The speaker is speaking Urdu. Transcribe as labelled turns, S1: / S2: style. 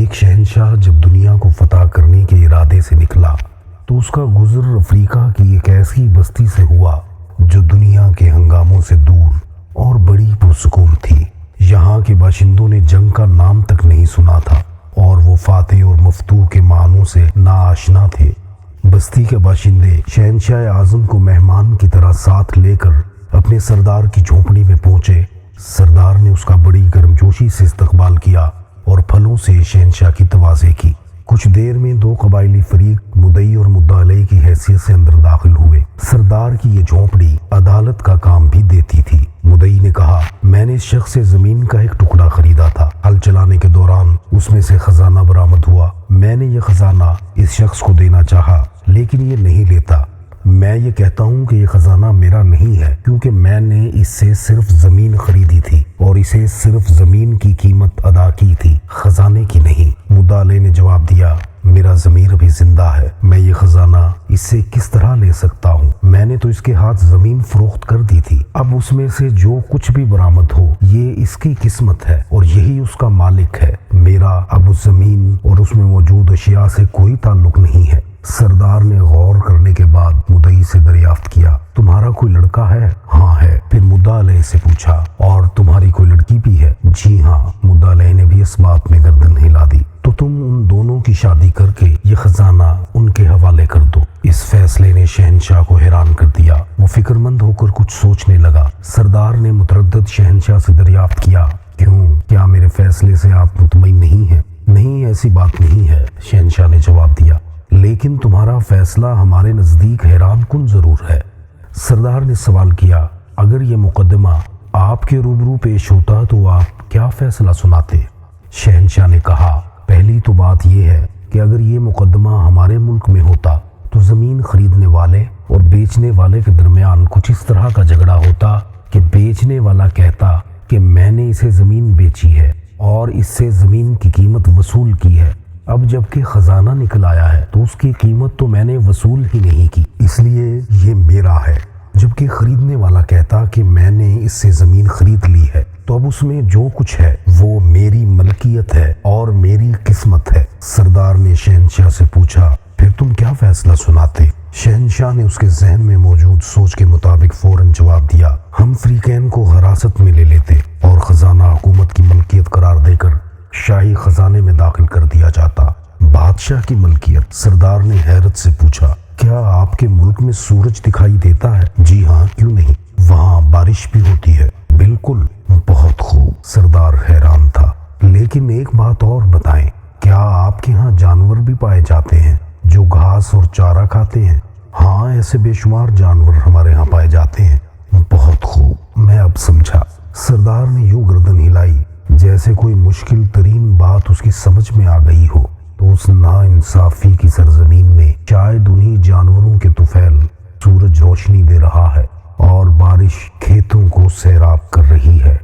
S1: ایک شہنشاہ جب دنیا کو فتح کرنے کے ارادے سے نکلا تو اس کا گزر افریقہ کی ایک ایسی بستی سے ہوا جو دنیا کے ہنگاموں سے دور اور بڑی پرسکون تھی۔ یہاں کے باشندوں نے جنگ کا نام تک نہیں سنا تھا اور وہ فاتح اور مفتوح کے معنوں سے ناآشنا تھے۔ بستی کے باشندے شہنشاہ اعظم کو مہمان کی طرح ساتھ لے کر اپنے سردار کی جھونپڑی میں پہنچے۔ سردار نے اس کا بڑی گرمجوشی سے استقبال کیا اور پھلوں سے شہنشاہ کی توازے کی۔ کچھ دیر میں دو قبائلی فریق مدعی اور مدعا علیہ کی حیثیت سے اندر داخل ہوئے۔ سردار کی یہ جھونپڑی عدالت کا کام بھی دیتی تھی۔ مدعی نے کہا، میں نے اس شخص سے زمین کا ایک ٹکڑا خریدا تھا۔ ہل چلانے کے دوران اس میں سے خزانہ برآمد ہوا۔ میں نے یہ خزانہ اس شخص کو دینا چاہا لیکن یہ نہیں لیتا۔ میں یہ کہتا ہوں کہ یہ خزانہ میرا نہیں ہے کیونکہ میں نے اس سے صرف زمین خریدی تھی اور اسے صرف زمین کی قیمت ادا کی تھی، خزانے کی نہیں۔ مدعا علیہ نے جواب دیا، میرا ضمیر ابھی زندہ ہے، میں یہ خزانہ اس سے کس طرح لے سکتا ہوں؟ میں نے تو اس کے ہاتھ زمین فروخت کر دی تھی۔ اب اس میں سے جو کچھ بھی برآمد ہو یہ اس کی قسمت ہے اور یہی اس کا مالک ہے۔ میرا اب اس زمین اور اس میں موجود اشیاء سے کوئی تعلق نہیں ہے۔ سردار نے غور کرنے کے بعد مدعی سے دریافت کیا، تمہارا کوئی لڑکا ہے؟ ہاں ہے۔ پھر مدعا علیہ سے پوچھا، اور تمہاری کوئی لڑکی بھی ہے؟ جی ہاں۔ مدعا علیہ نے بھی اس بات میں گردن ہلا دی، تو تم ان دونوں کی شادی کر کے یہ خزانہ ان کے حوالے کر دو۔ اس فیصلے نے شہنشاہ کو حیران کر دیا۔ وہ فکر مند ہو کر کچھ سوچنے لگا۔ سردار نے متردد شہنشاہ سے دریافت کیا، کیوں؟ کیا میرے فیصلے سے آپ مطمئن نہیں ہیں؟ نہیں، ایسی بات نہیں ہے، شہنشاہ نے جواب دیا، لیکن تمہارا فیصلہ ہمارے نزدیک حیران کن ضرور ہے۔ سردار نے سوال کیا، اگر یہ مقدمہ آپ کے روبرو پیش ہوتا تو آپ کیا فیصلہ سناتے؟ شہنشاہ نے کہا، پہلی تو بات یہ ہے کہ اگر یہ مقدمہ ہمارے ملک میں ہوتا تو زمین خریدنے والے اور بیچنے والے کے درمیان کچھ اس طرح کا جھگڑا ہوتا کہ بیچنے والا کہتا کہ میں نے اسے زمین بیچی ہے اور اس سے زمین کی قیمت وصول کی ہے۔ اب جب کہ خزانہ نکل آیا ہے تو اس کی قیمت تو میں نے وصول ہی نہیں کی، اس لیے یہ میرا ہے۔ جبکہ خریدنے والا کہتا کہ میں نے اس سے زمین خرید لی ہے تو اب اس میں جو کچھ ہے وہ میری ملکیت ہے اور میری قسمت ہے۔ سردار نے شہنشاہ سے پوچھا، پھر تم کیا فیصلہ سناتے؟ شہنشاہ نے اس کے ذہن میں موجود سوچ کے مطابق فوراً جواب دیا، ہم فریقین کو حراست میں لے لیتے اور خزانہ حکومت کی ملکیت قرار دے کر شاہی خزانے میں داخل کر دیا جاتا۔ بادشاہ کی ملکیت؟ سردار نے حیرت سے پوچھا، کیا آپ کے ملک میں سورج دکھائی دیتا ہے؟ جی ہاں، کیوں نہیں؟ وہاں بارش بھی ہوتی ہے؟ بالکل۔ بہت خوب۔ سردار حیران تھا، لیکن ایک بات اور بتائیں، کیا آپ کے ہاں جانور بھی پائے جاتے ہیں جو گھاس اور چارہ کھاتے ہیں؟ ہاں، ایسے بے شمار جانور ہمارے ہاں پائے جاتے ہیں۔ بہت خوب، میں اب سمجھا۔ سردار نے یوں گردن ہلائی جیسے کوئی مشکل ترین بات اس کی سمجھ میں آ گئی ہو۔ تو اس ناانصافی کی سرزمین میں شاید انہی جانوروں کے طفیل سورج روشنی دے رہا ہے اور بارش کھیتوں کو سیراب کر رہی ہے۔